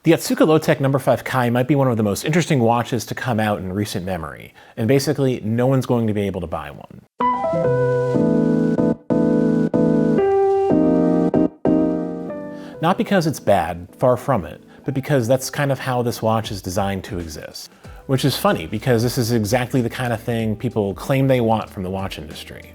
The Otsuka Lotec No. 5 Kai might be one of the most interesting watches to come out in recent memory, and basically no one's going to be able to buy one. Not because it's bad, far from it, but because that's kind of how this watch is designed to exist. Which is funny, because this is exactly the kind of thing people claim they want from the watch industry.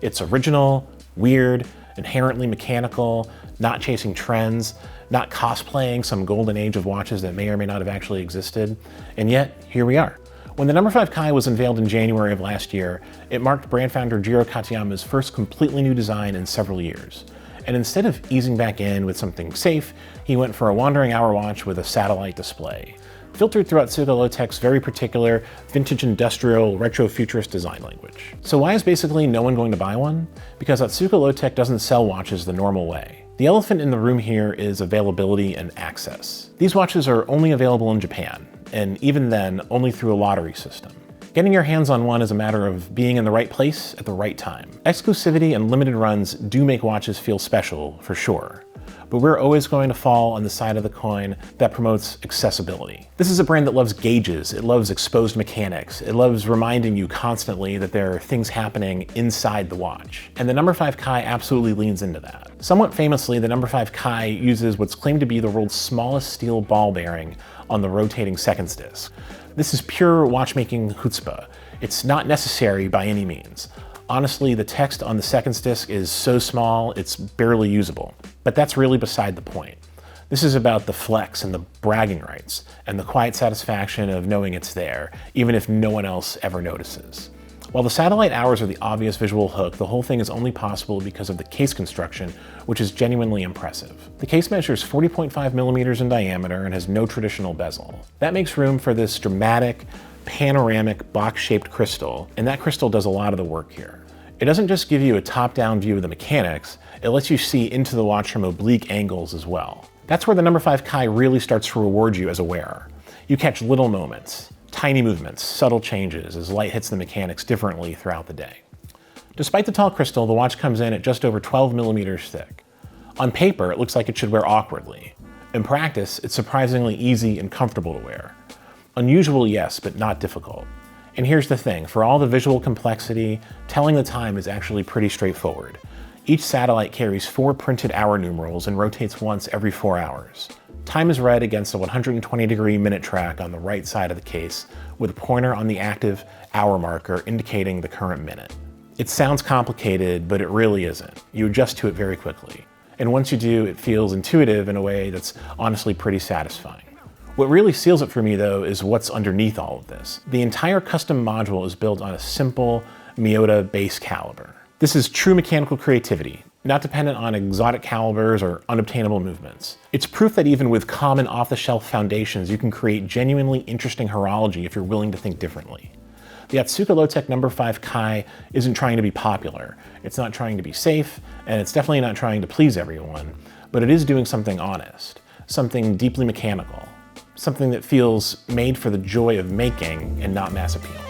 It's original, weird, inherently mechanical, not chasing trends, not cosplaying some golden age of watches that may or may not have actually existed, and yet, here we are. When the No. 5 Kai was unveiled in January of last year, it marked brand founder Jiro Katayama's first completely new design in several years. And instead of easing back in with something safe, he went for a wandering hour watch with a satellite display, filtered through Otsuka Lotec's very particular vintage industrial retro-futurist design language. So why is basically no one going to buy one? Because Otsuka Lotec doesn't sell watches the normal way. The elephant in the room here is availability and access. These watches are only available in Japan, and even then, only through a lottery system. Getting your hands on one is a matter of being in the right place at the right time. Exclusivity and limited runs do make watches feel special, for sure. But we're always going to fall on the side of the coin that promotes accessibility. This is a brand that loves gauges, it loves exposed mechanics, it loves reminding you constantly that there are things happening inside the watch. And the No. 5 Kai absolutely leans into that. Somewhat famously, the No. 5 Kai uses what's claimed to be the world's smallest steel ball bearing on the rotating seconds disc. This is pure watchmaking chutzpah. It's not necessary by any means. Honestly, the text on the seconds disc is so small, it's barely usable. But that's really beside the point. This is about the flex and the bragging rights, and the quiet satisfaction of knowing it's there, even if no one else ever notices. While the satellite hours are the obvious visual hook, the whole thing is only possible because of the case construction, which is genuinely impressive. The case measures 40.5 millimeters in diameter and has no traditional bezel. That makes room for this dramatic, panoramic, box-shaped crystal, and that crystal does a lot of the work here. It doesn't just give you a top-down view of the mechanics, it lets you see into the watch from oblique angles as well. That's where the No. 5 Kai really starts to reward you as a wearer. You catch little moments, tiny movements, subtle changes as light hits the mechanics differently throughout the day. Despite the tall crystal, the watch comes in at just over 12 millimeters thick. On paper, it looks like it should wear awkwardly. In practice, it's surprisingly easy and comfortable to wear. Unusual, yes, but not difficult. And here's the thing, for all the visual complexity, telling the time is actually pretty straightforward. Each satellite carries 4 printed hour numerals and rotates once every 4 hours. Time is read against a 120-degree minute track on the right side of the case, with a pointer on the active hour marker indicating the current minute. It sounds complicated, but it really isn't. You adjust to it very quickly. And once you do, it feels intuitive in a way that's honestly pretty satisfying. What really seals it for me, though, is what's underneath all of this. The entire custom module is built on a simple Miyota base caliber. This is true mechanical creativity, not dependent on exotic calibers or unobtainable movements. It's proof that even with common off-the-shelf foundations, you can create genuinely interesting horology if you're willing to think differently. The Otsuka Lotec No. 5 Kai isn't trying to be popular. It's not trying to be safe, and it's definitely not trying to please everyone, but it is doing something honest, something deeply mechanical, something that feels made for the joy of making and not mass appeal.